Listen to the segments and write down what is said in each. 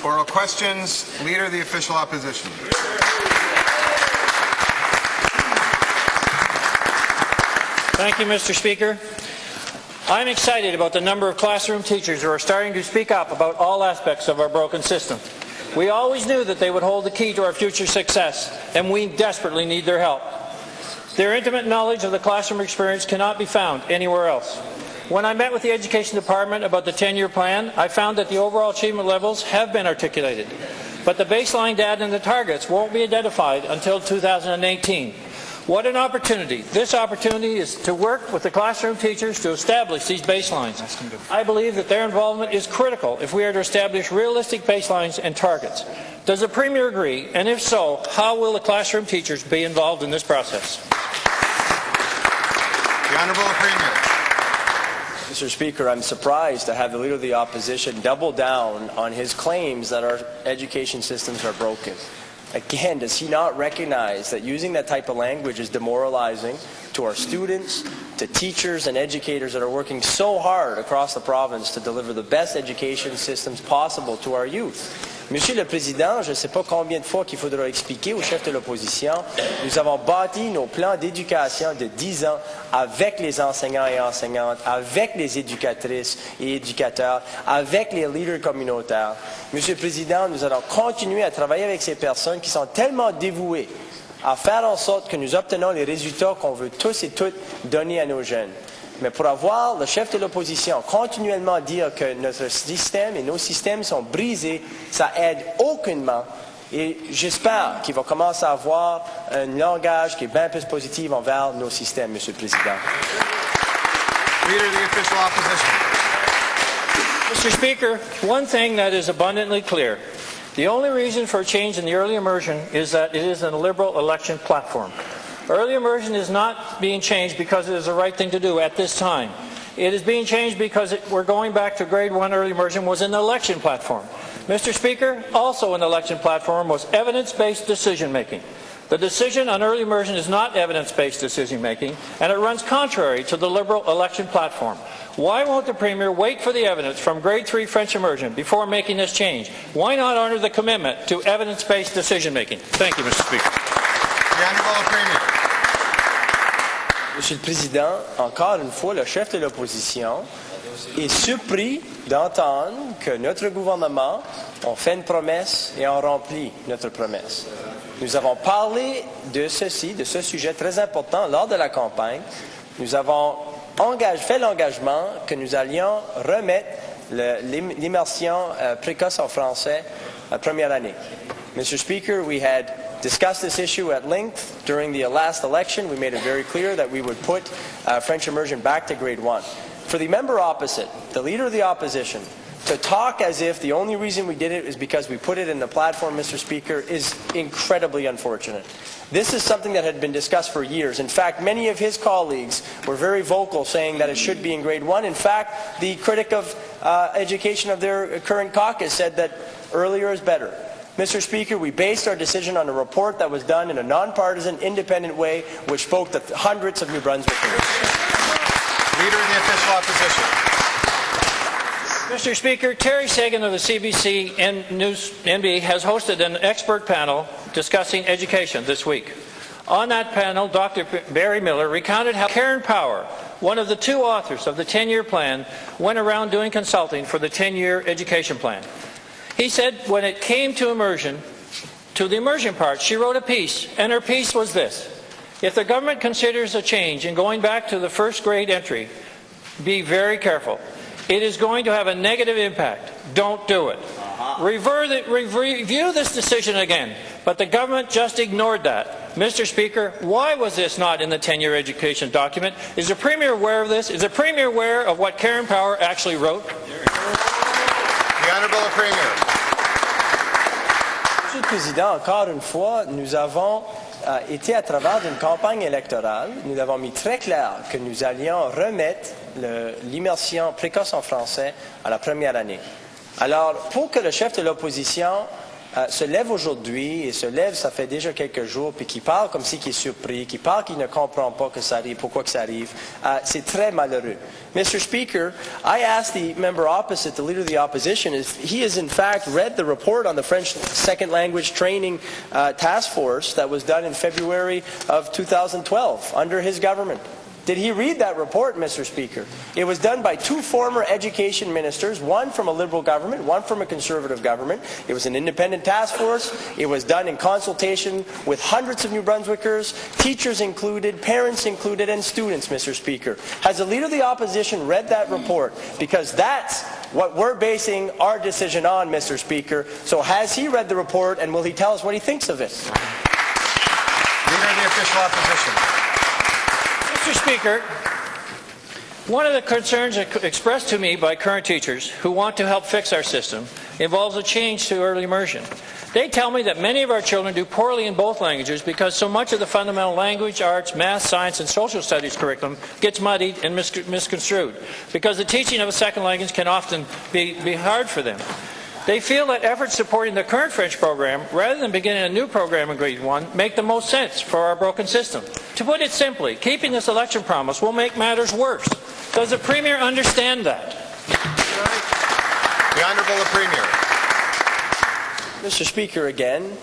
Oral questions. Leader of the Official Opposition. Thank you, Mr. Speaker. I'm excited about the number of classroom teachers who are starting to speak up about all aspects of our broken system. We always knew that they would hold the key to our future success, and we desperately need their help. Their intimate knowledge of the classroom experience cannot be found anywhere else. When I met with the Education Department about the 10-year plan, I found that the overall achievement levels have been articulated, but the baseline data and the targets won't be identified until 2018. What an opportunity. This opportunity is to work with the classroom teachers to establish these baselines. I believe that their involvement is critical if we are to establish realistic baselines and targets. Does the Premier agree? And if so, how will the classroom teachers be involved in this process? The Honourable Premier. Mr. Speaker, I'm surprised to have the Leader of the Opposition double down on his claims that our education systems are broken. Again, does he not recognize that using that type of language is demoralizing to our students, to teachers and educators that are working so hard across the province to deliver the best education systems possible to our youth? Monsieur le Président, je ne sais pas combien de fois qu'il faudra expliquer au chef de l'opposition, nous avons bâti nos plans d'éducation de 10 ans avec les enseignants et enseignantes, avec les éducatrices et éducateurs, avec les leaders communautaires. Monsieur le Président, nous allons continuer à travailler avec ces personnes qui sont tellement dévouées à faire en sorte que nous obtenons les résultats qu'on veut tous et toutes donner à nos jeunes. Mais pour avoir le chef de l'opposition continuellement dire que notre système et nos systèmes sont brisés, ça aide aucunement. Et j'espère qu'il va commencer à avoir un langage qui est bien plus positif envers nos systèmes, Monsieur le Président. Leader of the Official Opposition. Mr. Speaker, one thing that is abundantly clear. The only reason for a change in the early immersion is that it is a Liberal election platform. Early immersion is not being changed because it is the right thing to do at this time. It is being changed because we're going back to grade 1 early immersion was an election platform. Mr. Speaker, also an election platform was evidence-based decision-making. The decision on early immersion is not evidence-based decision-making, and it runs contrary to the Liberal election platform. Why won't the Premier wait for the evidence from grade 3 French immersion before making this change? Why not honor the commitment to evidence-based decision-making? Thank you, Mr. Speaker. The Honourable Premier. Monsieur le Président, encore une fois, le chef de l'opposition est surpris d'entendre que notre gouvernement a fait une promesse et a rempli notre promesse. Nous avons parlé de ceci, de ce sujet très important lors de la campagne. Nous avons fait l'engagement que nous allions remettre l'immersion précoce en français la première année. Mr. Speaker, we had discussed this issue at length during the last election. We made it very clear that we would put French immersion back to grade 1. For the member opposite, the Leader of the Opposition, to talk as if the only reason we did it is because we put it in the platform, Mr. Speaker, is incredibly unfortunate. This is something that had been discussed for years. In fact, many of his colleagues were very vocal saying that it should be in grade 1. In fact, the critic of education of their current caucus said that earlier is better. Mr. Speaker, we based our decision on a report that was done in a nonpartisan, independent way, which spoke to hundreds of New Brunswickers. Leader of the Official Opposition. Mr. Speaker, Terry Sagan of the CBC News NB has hosted an expert panel discussing education this week. On that panel, Dr. Barry Miller recounted how Karen Power, one of the 2 authors of the 10-year plan, went around doing consulting for the 10-year education plan. He said when it came to immersion, to the immersion part, she wrote a piece, and her piece was this: if the government considers a change in going back to the first grade entry, be very careful. It is going to have a negative impact. Don't do it. Review this decision again. But the government just ignored that. Mr. Speaker, why was this not in the 10-year education document? Is the Premier aware of this? Is the Premier aware of what Karen Power actually wrote? The Honourable Premier. Monsieur le Président, encore une fois, nous avons été à travers d'une campagne électorale, nous avons mis très clair que nous allions remettre l'immersion précoce en français à la première année. Alors, pour que le chef de l'opposition se lève aujourd'hui et se lève, ça fait déjà quelques jours, puis qui parle comme si qu'il est surpris, qui parle qu'il ne comprend pas que ça arrive, pourquoi que ça arrive, c'est très malheureux. Mr. Speaker, I asked the member opposite, the leader of the opposition, if he has in fact read the report on the French second language training task force that was done in February of 2012 under his government. Did he read that report, Mr. Speaker? It was done by two former education ministers, one from a Liberal government, one from a Conservative government. It was an independent task force. It was done in consultation with hundreds of New Brunswickers, teachers included, parents included, and students, Mr. Speaker. Has the Leader of the Opposition read that report? Because that's what we're basing our decision on, Mr. Speaker. So has he read the report, and will he tell us what he thinks of it? Leader of the Official Opposition. Mr. Speaker, one of the concerns expressed to me by current teachers who want to help fix our system involves a change to early immersion. They tell me that many of our children do poorly in both languages because so much of the fundamental language, arts, math, science, and social studies curriculum gets muddied and misconstrued because the teaching of a second language can often be hard for them. They feel that efforts supporting the current French program, rather than beginning a new program in grade 1, make the most sense for our broken system. To put it simply, keeping this election promise will make matters worse. Does the Premier understand that? The Honourable Premier. Mr. Speaker, again,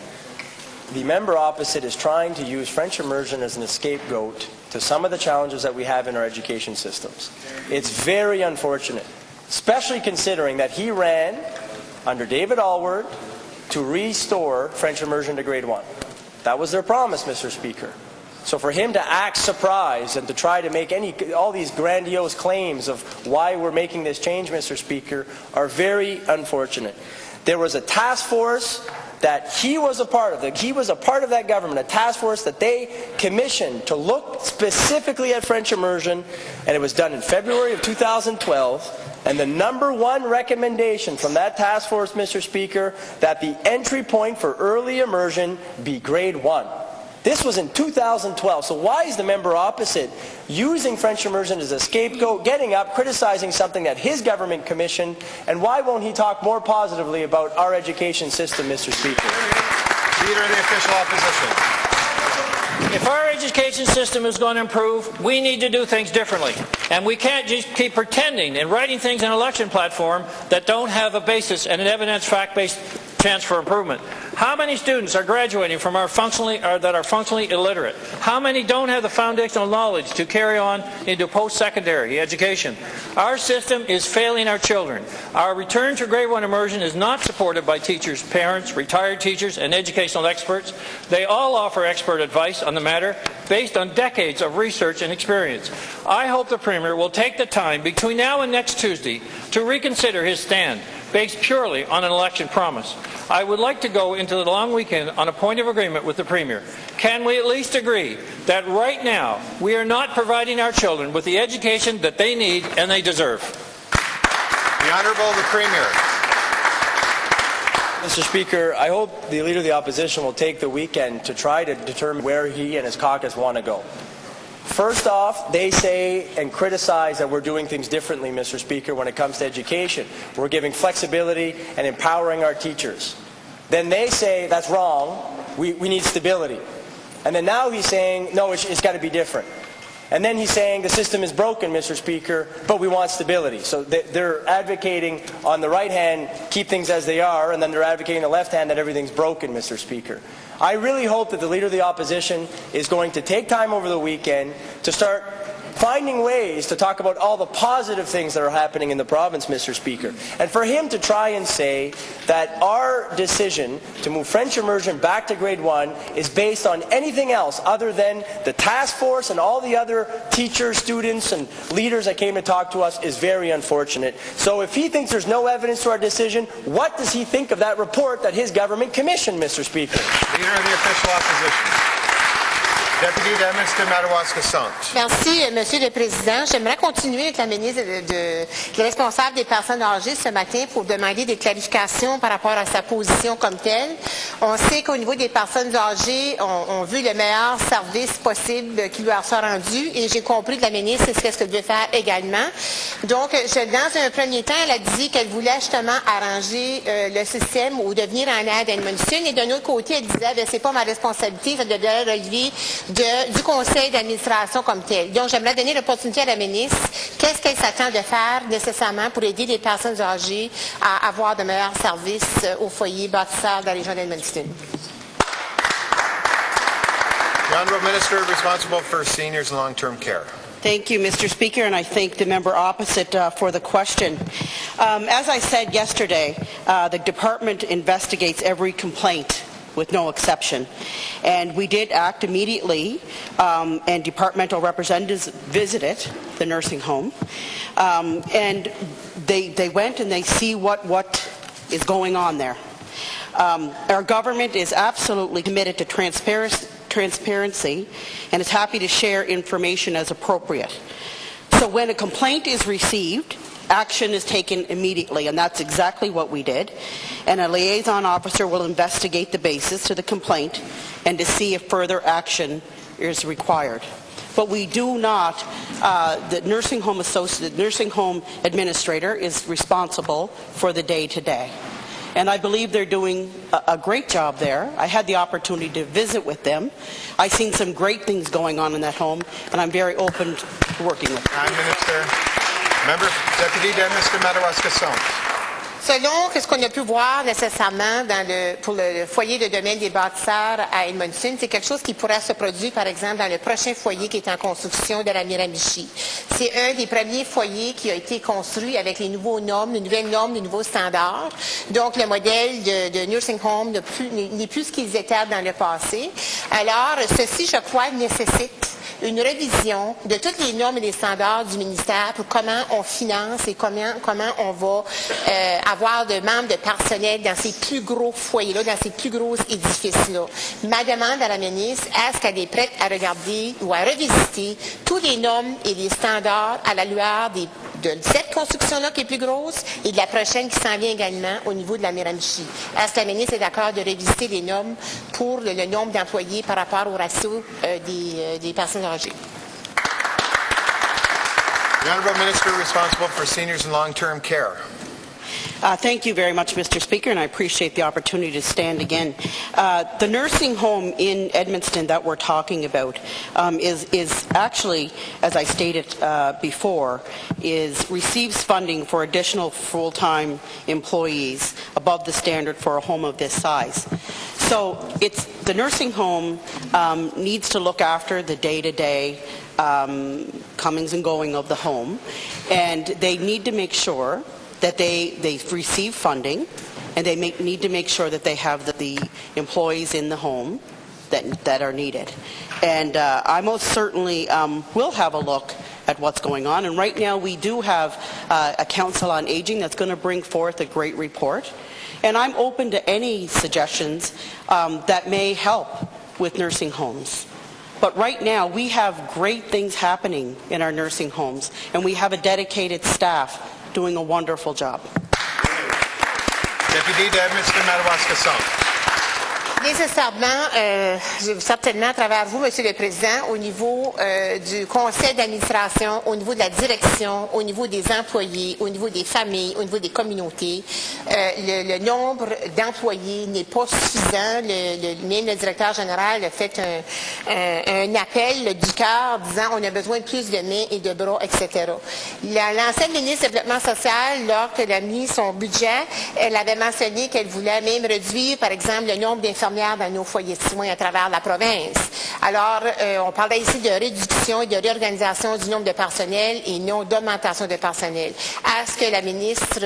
the member opposite is trying to use French immersion as an scapegoat to some of the challenges that we have in our education systems. It's very unfortunate, especially considering that he ran under David Alward to restore French immersion to grade 1. That was their promise, Mr. Speaker. So for him to act surprised and to try to make all these grandiose claims of why we're making this change, Mr. Speaker, are very unfortunate. There was a task force that he was a part of. He was a part of that government, a task force that they commissioned to look specifically at French immersion, and it was done in February of 2012. And the number one recommendation from that task force, Mr. Speaker, that the entry point for early immersion be grade 1. This was in 2012. So why is the member opposite using French immersion as a scapegoat, getting up, criticizing something that his government commissioned, and why won't he talk more positively about our education system, Mr. Speaker? Leader of the Official Opposition. If our education system is going to improve, we need to do things differently. And we can't just keep pretending and writing things in an election platform that don't have a basis and an evidence fact-based chance for improvement. How many students are graduating from that are functionally illiterate? How many don't have the foundational knowledge to carry on into post-secondary education? Our system is failing our children. Our return to grade 1 immersion is not supported by teachers, parents, retired teachers, and educational experts. They all offer expert advice on the matter based on decades of research and experience. I hope the Premier will take the time between now and next Tuesday to reconsider his stand, based purely on an election promise. I would like to go into the long weekend on a point of agreement with the Premier. Can we at least agree that right now we are not providing our children with the education that they need and they deserve? The Honourable the Premier. Mr. Speaker, I hope the Leader of the Opposition will take the weekend to try to determine where he and his caucus want to go. First off, they say and criticize that we're doing things differently, Mr. Speaker, when it comes to education. We're giving flexibility and empowering our teachers. Then they say that's wrong, we need stability. And then now he's saying, no, it's got to be different. And then he's saying the system is broken, Mr. Speaker, but we want stability. So they're advocating on the right hand, keep things as they are, and then they're advocating on the left hand that everything's broken, Mr. Speaker. I really hope that the Leader of the Opposition is going to take time over the weekend to start finding ways to talk about all the positive things that are happening in the province, Mr. Speaker. And for him to try and say that our decision to move French immersion back to grade 1 is based on anything else other than the task force and all the other teachers, students, and leaders that came to talk to us is very unfortunate. So if he thinks there's no evidence to our decision, what does he think of that report that his government commissioned, Mr. Speaker? Leader of the Official Opposition. Deputy Minister Madawaska Centre. Merci, Monsieur le Président. J'aimerais continuer avec la ministre le responsable des personnes âgées ce matin pour demander des clarifications par rapport à sa position comme telle. On sait qu'au niveau des personnes âgées, on veut le meilleur service possible qui leur soit rendu et j'ai compris que la ministre, c'est ce qu'elle veut faire également. Donc, dans un premier temps, elle a dit qu'elle voulait justement arranger le système ou de venir en aide à Edmundston et d'un autre côté, elle disait, c'est pas ma responsabilité, ça devrait relever du conseil d'administration comme tel. Donc, j'aimerais donner l'opportunité à la ministre. Qu'est-ce qu'elle s'attend de faire nécessairement pour aider les personnes âgées à avoir de meilleurs services au foyer bâtisseur de la région d'Edmundston? The Honourable Minister responsible for seniors and long-term care. Thank you, Mr. Speaker, and I thank the member opposite for the question. As I said yesterday, the department investigates every complaint with no exception. And we did act immediately, and departmental representatives visited the nursing home. And they went and they see what is going on there. Our government is absolutely committed to transparency and is happy to share information as appropriate. So when a complaint is received, action is taken immediately, and that's exactly what we did. And a liaison officer will investigate the basis to the complaint and to see if further action is required. But we do not, the nursing home administrator is responsible for the day-to-day. And I believe they're doing a great job there. I had the opportunity to visit with them. I've seen some great things going on in that home, and I'm very open to working with them. Prime Minister. Member, Deputy Minister Madawaska Centre. Selon ce qu'on a pu voir nécessairement pour le foyer de domaine des bâtisseurs à Edmundston, c'est quelque chose qui pourrait se produire, par exemple, dans le prochain foyer qui est en construction de la Miramichi. C'est un des premiers foyers qui a été construit avec les nouvelles normes, les nouveaux standards. Donc, le modèle de nursing home n'est plus ce qu'ils étaient dans le passé. Alors, ceci, je crois, nécessite une révision de toutes les normes et les standards du ministère pour comment on finance et comment on va avoir de membres de personnel dans ces plus gros foyers-là, dans ces plus gros édifices-là. Ma demande à la ministre, est-ce qu'elle est prête à regarder ou à revisiter tous les normes et les standards à la lueur de cette construction-là qui est plus grosse et de la prochaine qui s'en vient également au niveau de la Miramichi? Est-ce que la ministre est d'accord de revisiter les normes pour le nombre d'employés par rapport au ratio des personnes âgées? The Honourable Minister responsible for seniors and long-term care. Thank you very much, Mr. Speaker, and I appreciate the opportunity to stand again. The nursing home in Edmundston that we're talking about is actually, as I stated before, receives funding for additional full-time employees above the standard for a home of this size. So the nursing home needs to look after the day-to-day comings and going of the home, and they need to make sure that they receive funding, and they need to make sure that they have the employees in the home that are needed. And I most certainly will have a look at what's going on. And right now we do have a Council on Aging that's going to bring forth a great report. And I'm open to any suggestions that may help with nursing homes. But right now we have great things happening in our nursing homes, and we have a dedicated staff doing a wonderful job. Deputy Minister Madawaska Centre. Nécessairement, certainement à travers vous, Monsieur le Président, au niveau du conseil d'administration, au niveau de la direction, au niveau des employés, au niveau des familles, au niveau des communautés, le nombre d'employés n'est pas suffisant. Même le directeur général a fait un appel du cœur disant on a besoin de plus de mains et de bras, etc. L'ancienne ministre du Développement social, lorsqu'elle a mis son budget, elle avait mentionné qu'elle voulait même réduire, par exemple, le nombre d'infirmières dans nos foyers de soins à travers la province. Alors, on parlait ici de réduction et de réorganisation du nombre de personnel et non d'augmentation de personnel. Est-ce que la ministre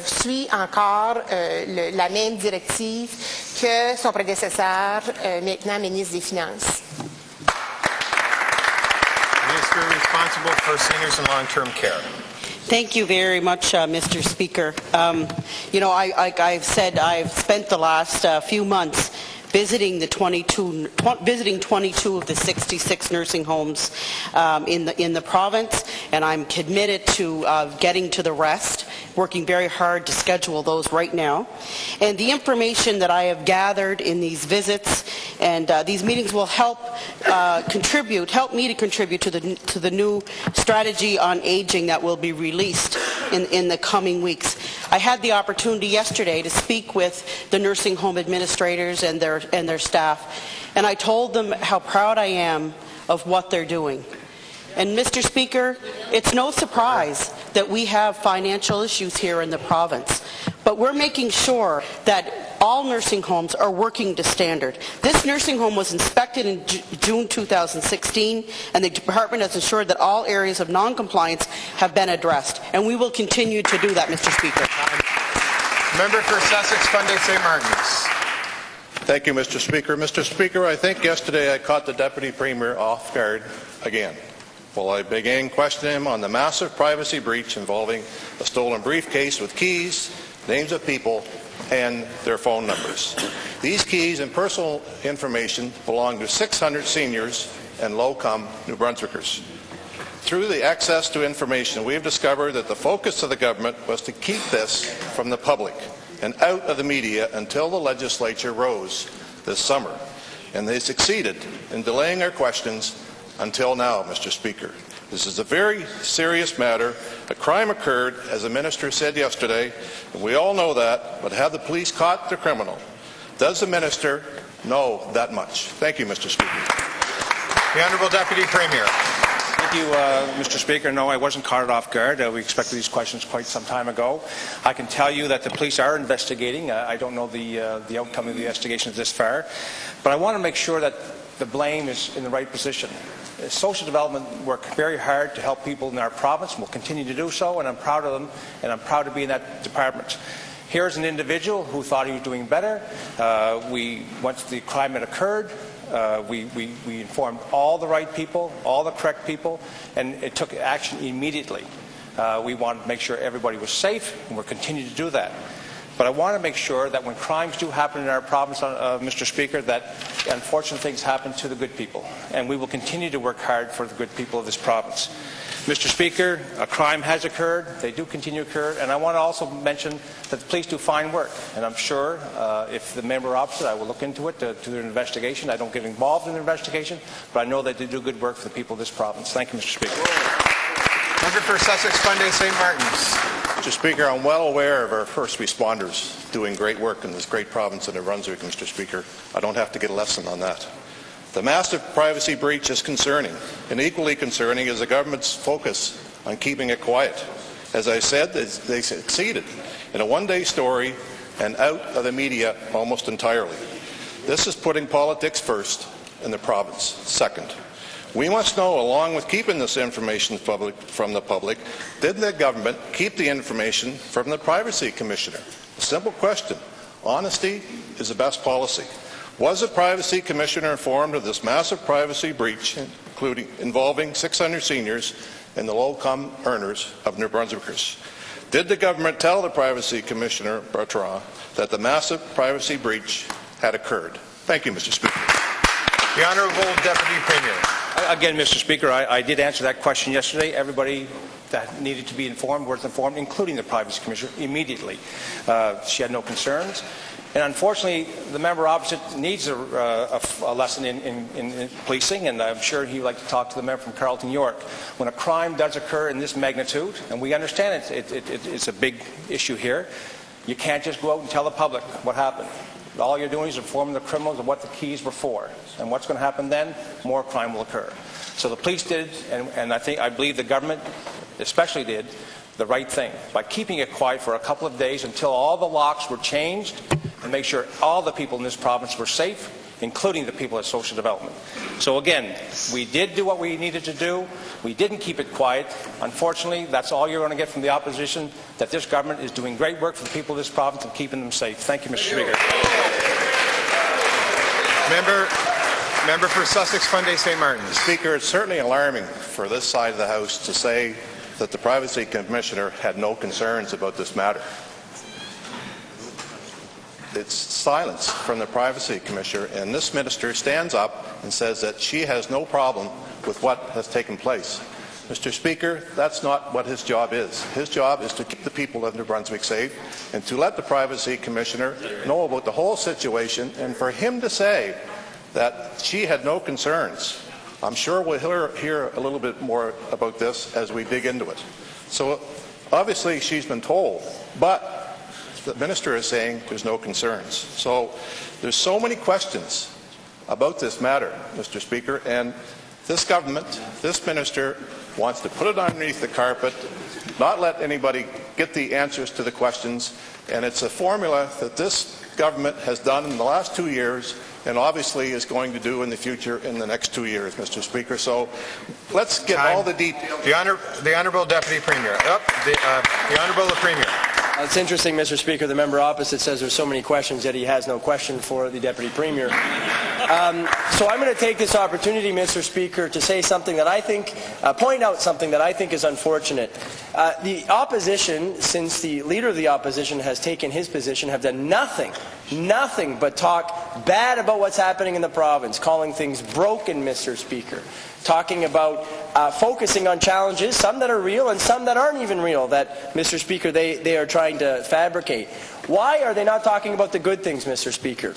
suit encore la même directive que son prédécesseur, maintenant ministre des Finances? Minister responsible for seniors and long-term care. Thank you very much, Mr. Speaker. I've said I've spent the last few months visiting 22 of the 66 nursing homes in the province, and I'm committed to getting to the rest, working very hard to schedule those right now. And the information that I have gathered in these visits and these meetings will help me to contribute to the new strategy on aging that will be released in the coming weeks. I had the opportunity yesterday to speak with the nursing home administrators and their staff, and I told them how proud I am of what they're doing. And Mr. Speaker, it's no surprise that we have financial issues here in the province, but we're making sure that all nursing homes are working to standard. This nursing home was inspected in June 2016, and the department has ensured that all areas of non-compliance have been addressed, and we will continue to do that, Mr. Speaker. Member for Sussex Funday St. Martin's. Thank you, Mr. Speaker. Mr. Speaker, I think yesterday I caught the Deputy Premier off guard again. Well, I began questioning him on the massive privacy breach involving a stolen briefcase with keys, names of people, and their phone numbers. These keys and personal information belong to 600 seniors and low-income New Brunswickers. Through the access to information, we have discovered that the focus of the government was to keep this from the public and out of the media until the legislature rose this summer. And they succeeded in delaying our questions until now, Mr. Speaker. This is a very serious matter. A crime occurred, as the Minister said yesterday, and we all know that, but have the police caught the criminal? Does the Minister know that much? Thank you, Mr. Speaker. The Honourable Deputy Premier. Thank you, Mr. Speaker. No, I wasn't caught off guard. We expected these questions quite some time ago. I can tell you that the police are investigating. I don't know the outcome of the investigation this far, but I want to make sure that the blame is in the right position. Social development work very hard to help people in our province, and will continue to do so, and I'm proud of them, and I'm proud to be in that department. Here's an individual who thought he was doing better. Once the crime had occurred, we informed all the right people, all the correct people, and it took action immediately. We wanted to make sure everybody was safe, and we're continuing to do that. But I want to make sure that when crimes do happen in our province, Mr. Speaker, that unfortunate things happen to the good people. And we will continue to work hard for the good people of this province. Mr. Speaker, a crime has occurred. They do continue to occur. And I want to also mention that the police do fine work. And I'm sure if the member opposite, I will look into it, to their investigation. I don't get involved in the investigation, but I know that they do good work for the people of this province. Thank you, Mr. Speaker. Member for Sussex Funday St. Martin's. Mr. Speaker, I'm well aware of our first responders doing great work in this great province of New Brunswick, Mr. Speaker. I don't have to get a lesson on that. The massive privacy breach is concerning, and equally concerning is the government's focus on keeping it quiet. As I said, they succeeded in a one-day story and out of the media almost entirely. This is putting politics first and the province second. We must know, along with keeping this information from the public, did the government keep the information from the Privacy Commissioner? A simple question. Honesty is the best policy. Was the Privacy Commissioner informed of this massive privacy breach, involving 600 seniors and the low-income earners of New Brunswickers? Did the government tell the Privacy Commissioner, Bertrand, that the massive privacy breach had occurred? Thank you, Mr. Speaker. The Honourable Deputy Premier. Again, Mr. Speaker, I did answer that question yesterday. Everybody that needed to be informed was informed, including the Privacy Commissioner, immediately. She had no concerns. And unfortunately, the member opposite needs a lesson in policing, and I'm sure he would like to talk to the member from Carleton York. When a crime does occur in this magnitude, and we understand it's a big issue here, you can't just go out and tell the public what happened. All you're doing is informing the criminals of what the keys were for. And what's going to happen then? More crime will occur. So the police did, and I believe the government especially did, the right thing by keeping it quiet for a couple of days until all the locks were changed and make sure all the people in this province were safe, including the people at Social Development. So again, we did do what we needed to do. We didn't keep it quiet. Unfortunately, that's all you're going to get from the opposition, that this government is doing great work for the people of this province and keeping them safe. Thank you, Mr. Speaker. Member for Sussex Funday St. Martin's. Speaker, it's certainly alarming for this side of the House to say that the Privacy Commissioner had no concerns about this matter. it's silence from the Privacy Commissioner, and this minister stands up and says that she has no problem with what has taken place. Mr. Speaker, that's not what his job is. His job is to keep the people of New Brunswick safe and to let the Privacy Commissioner know about the whole situation, and for him to say that she had no concerns. I'm sure we'll hear a little bit more about this as we dig into it. So obviously she's been told, but the minister is saying there's no concerns. So there's so many questions about this matter, Mr. Speaker, and this government, this minister wants to put it underneath the carpet, not let anybody get the answers to the questions, and it's a formula that this government has done in the last 2 years and obviously is going to do in the future in the next 2 years, Mr. Speaker. So let's get all the details. The Honourable Deputy Premier. The Honourable Premier. It's interesting, Mr. Speaker, the member opposite says there's so many questions, yet he has no question for the Deputy Premier. So I'm going to take this opportunity, Mr. Speaker, to say something that I think, point out something that I think is unfortunate. The opposition, since the Leader of the Opposition has taken his position, have done nothing but talk bad about what's happening in the province, calling things broken, Mr. Speaker, talking about focusing on challenges, some that are real and some that aren't even real, that, Mr. Speaker, they are trying to fabricate. Why are they not talking about the good things, Mr. Speaker?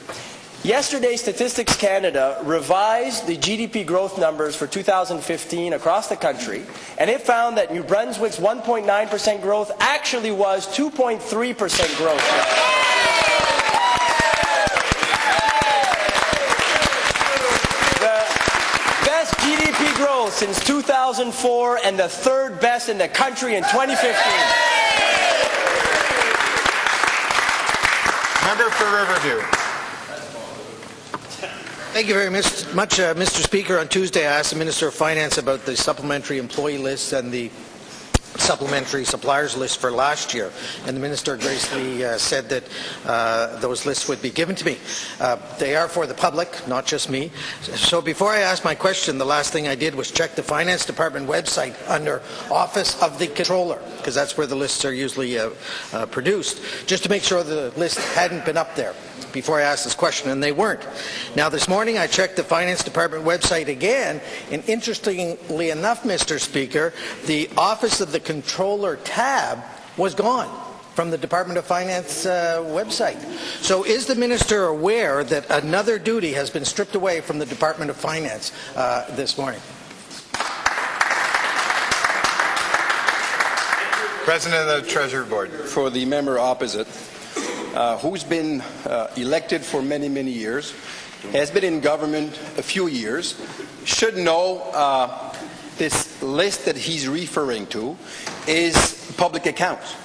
Yesterday, Statistics Canada revised the GDP growth numbers for 2015 across the country, and it found that New Brunswick's 1.9% growth actually was 2.3% growth. GDP growth since 2004 and the third best in the country in 2015. Member for Riverview. Thank you very much, Mr. Speaker. On Tuesday, I asked the Minister of Finance about the supplementary employee lists and the supplementary suppliers list for last year, and the Minister graciously said that those lists would be given to me. They are for the public, not just me. So before I asked my question, the last thing I did was check the Finance Department website under Office of the Controller, because that's where the lists are usually produced, just to make sure the list hadn't been up there before I asked this question, and they weren't. Now, this morning I checked the Finance Department website again, and interestingly enough, Mr. Speaker, the Office of the Controller tab was gone from the Department of Finance website. So is the Minister aware that another duty has been stripped away from the Department of Finance this morning? President of the Treasury Board. For the member opposite, who's been elected for many, many years, has been in government a few years, should know this list that he's referring to is public accounts.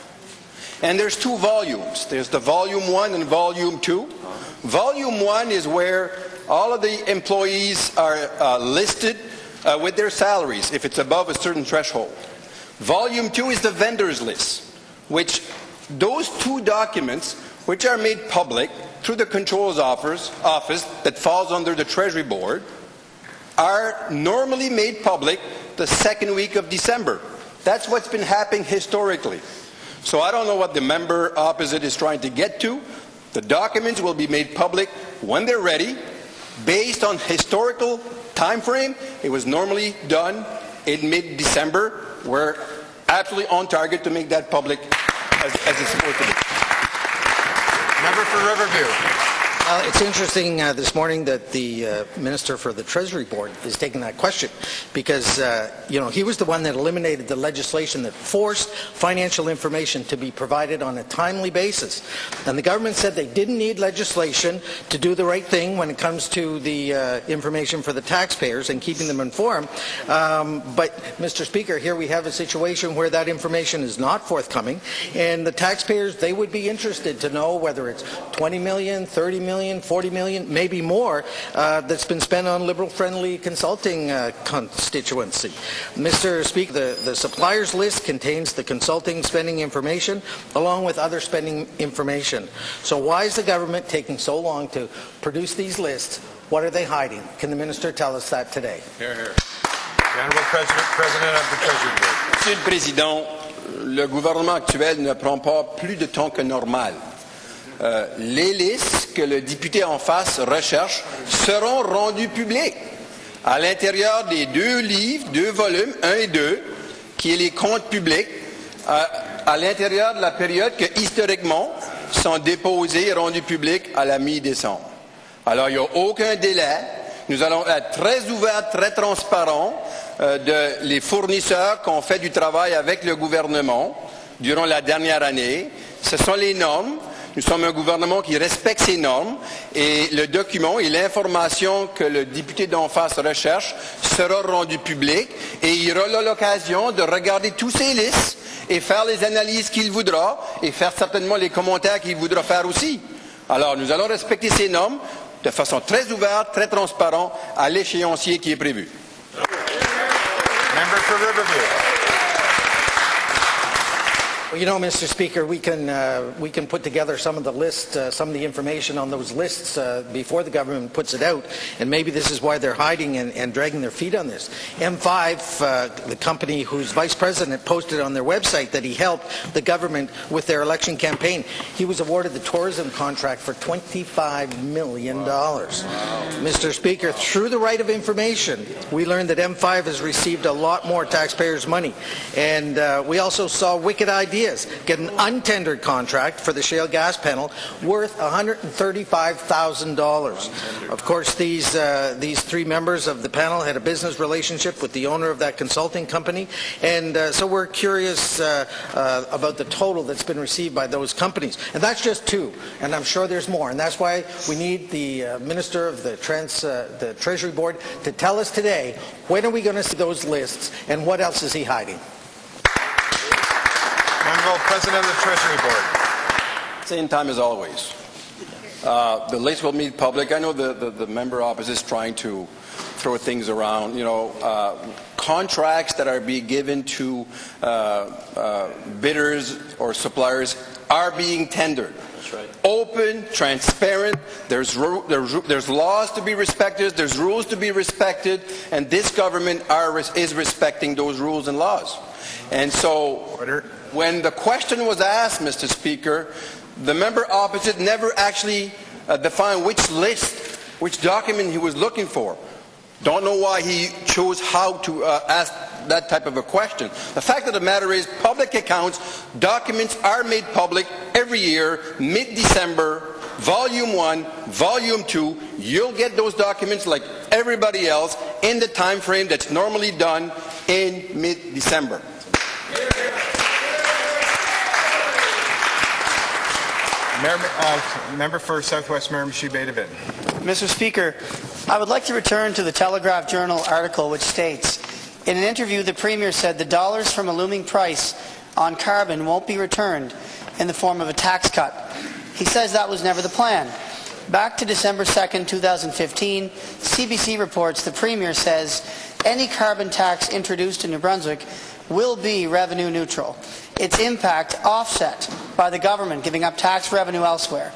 And there's two volumes. There's the Volume 1 and Volume 2. Volume 1 is where all of the employees are listed with their salaries, if it's above a certain threshold. Volume 2 is the vendors list, which those two documents, which are made public through the Controller's office that falls under the Treasury Board, are normally made public the second week of December. That's what's been happening historically. So I don't know what the member opposite is trying to get to. The documents will be made public when they're ready, based on historical time frame. It was normally done in mid-December. We're absolutely on target to make that public as it's supposed to be. Member for Riverview. It's interesting this morning that the Minister for the Treasury Board is taking that question, because he was the one that eliminated the legislation that forced financial information to be provided on a timely basis. And the government said they didn't need legislation to do the right thing when it comes to the information for the taxpayers and keeping them informed. But, Mr. Speaker, here we have a situation where that information is not forthcoming, and the taxpayers, they would be interested to know whether it's 20 million, 30 million, 40 million, maybe more, that's been spent on Liberal-friendly consulting constituency. Mr. Speaker, the suppliers list contains the consulting spending information along with other spending information. So why is the government taking so long to produce these lists? What are they hiding? Can the Minister tell us that today? Hear, hear. The Honourable President of the Treasury Board. Monsieur le Président, le gouvernement actuel ne prend pas plus de temps que normal les listes que le député en face recherche seront rendues publiques à l'intérieur des 2 livres, 2 volumes, 1 et 2, qui est les comptes publics, à l'intérieur de la période que, historiquement, sont déposés et rendus publics à la mi-décembre. Alors, il n'y a aucun délai. Nous allons être très ouverts, très transparents les fournisseurs qui ont fait du travail avec le gouvernement durant la dernière année. Ce sont les normes. Nous sommes un gouvernement qui respecte ces normes et le document et l'information que le député d'en face recherche sera rendu public et il aura l'occasion de regarder tous ces listes et faire les analyses qu'il voudra et faire certainement les commentaires qu'il voudra faire aussi. Alors, nous allons respecter ces normes de façon très ouverte, très transparente à l'échéancier qui est prévu. Member for Riverview. Well, you know, Mr. Speaker, we can put together some of the lists, some of the information on those lists before the government puts it out, and maybe this is why they're hiding and dragging their feet on this. M5, the company whose vice president posted on their website that he helped the government with their election campaign, he was awarded the tourism contract for $25 million. Wow. Mr. Speaker, through the right of information, we learned that M5 has received a lot more taxpayers' money, and we also saw Wicked Ideas get an untendered contract for the shale gas panel worth $135,000. Of course, these 3 members of the panel had a business relationship with the owner of that consulting company, and so we're curious about the total that's been received by those companies. And that's just 2, and I'm sure there's more, and that's why we need the Minister of the Treasury Board to tell us today, when are we going to see those lists, and what else is he hiding? Honourable President of the Treasury Board. Same time as always. The list will be public. I know the member opposite is trying to throw things around. You know, contracts that are being given to bidders or suppliers are being tendered. That's right. Open, transparent. There's laws to be respected. There's rules to be respected, and this government is respecting those rules and laws. And so, when the question was asked, Mr. Speaker, the member opposite never actually defined which list, which document he was looking for. Don't know why he chose how to ask that type of a question. The fact of the matter is, public accounts, documents are made public every year, mid-December, Volume 1, Volume 2. You'll get those documents like everybody else in the time frame that's normally done in mid-December. Member for Southwest Miramichi Bay David. Mr. Speaker, I would like to return to the Telegraph Journal article which states, in an interview the Premier said the dollars from a looming price on carbon won't be returned in the form of a tax cut. He says that was never the plan. Back to December 2nd, 2015, CBC reports the Premier says any carbon tax introduced in New Brunswick will be revenue neutral. Its impact offset by the government giving up tax revenue elsewhere.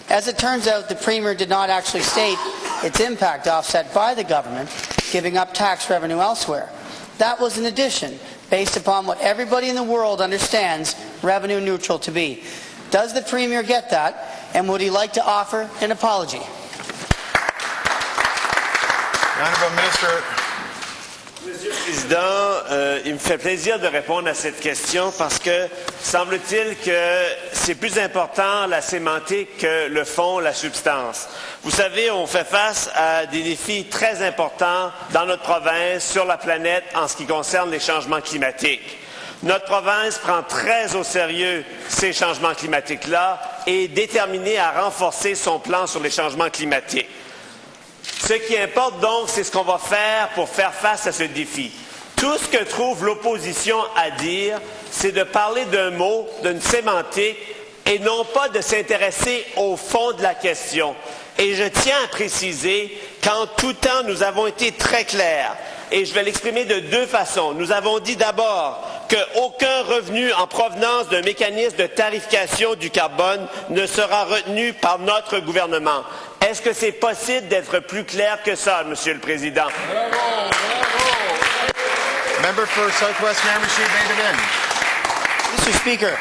As it turns out, the Premier did not actually state its impact offset by the government giving up tax revenue elsewhere. That was an addition based upon what everybody in the world understands revenue neutral to be. Does the Premier get that, and would he like to offer an apology? The Honourable Minister. Monsieur le Président, il me fait plaisir de répondre à cette question parce que semble-t-il que c'est plus important la sémantique que le fond, la substance. Vous savez, on fait face à des défis très importants dans notre province, sur la planète, en ce qui concerne les changements climatiques. Notre province prend très au sérieux ces changements climatiques-là et est déterminée à renforcer son plan sur les changements climatiques. Ce qui importe donc, c'est ce qu'on va faire pour faire face à ce défi. Tout ce que trouve l'opposition à dire, c'est de parler d'un mot, d'une sémantique, et non pas de s'intéresser au fond de la question. Et je tiens à préciser qu'en tout temps, nous avons été très clairs. Et je vais l'exprimer de 2 façons. Nous avons dit d'abord qu'aucun revenu en provenance d'un mécanisme de tarification du carbone ne sera retenu par notre gouvernement. Est-ce que c'est possible d'être plus clair que ça, Monsieur le Président? Bravo, bravo. Member for Southwest Miramichi Bay David. Mr. Speaker,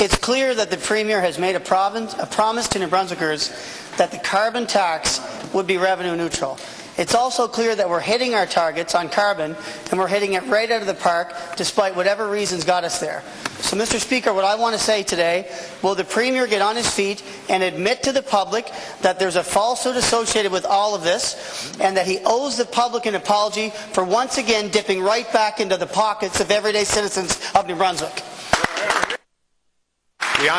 It's clear that the Premier has made a promise to New Brunswickers that the carbon tax would be revenue neutral. It's also clear that we're hitting our targets on carbon, and we're hitting it right out of the park, despite whatever reasons got us there. So, Mr. Speaker, what I want to say today, will the Premier get on his feet and admit to the public that there's a falsehood associated with all of this, and that he owes the public an apology for once again dipping right back into the pockets of everyday citizens of New Brunswick? The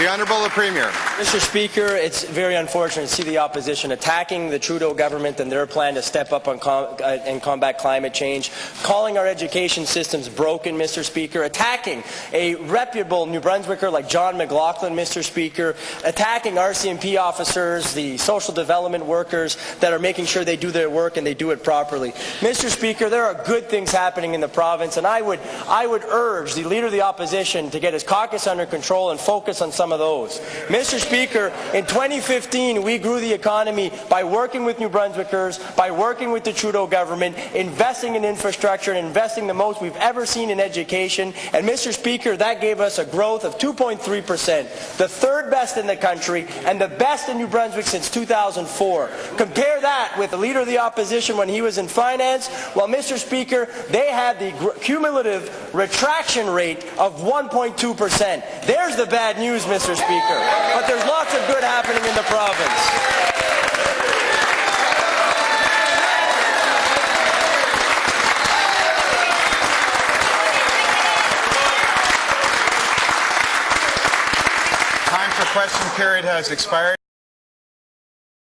Honourable the Premier. Mr. Speaker, it's very unfortunate to see the opposition attacking the Trudeau government and their plan to step up and combat climate change, calling our education systems broken, Mr. Speaker, attacking a reputable New Brunswicker like John McLaughlin, Mr. Speaker, attacking RCMP officers, the social development workers that are making sure they do their work and they do it properly. Mr. Speaker, there are good things happening in the province, and I would urge the Leader of the Opposition to get his caucus under control and focus on some of those. Mr. Speaker, in 2015, we grew the economy by working with New Brunswickers, by working with the Trudeau government, investing in infrastructure, and investing the most we've ever seen in education. And Mr. Speaker, that gave us a growth of 2.3%, the third best in the country, and the best in New Brunswick since 2004. Compare that with the Leader of the Opposition when he was in finance. Well, Mr. Speaker, they had the cumulative retraction rate of 1.2%. There's the bad news, Mr. Speaker. But there's lots of good happening in the province. Time for question period has expired.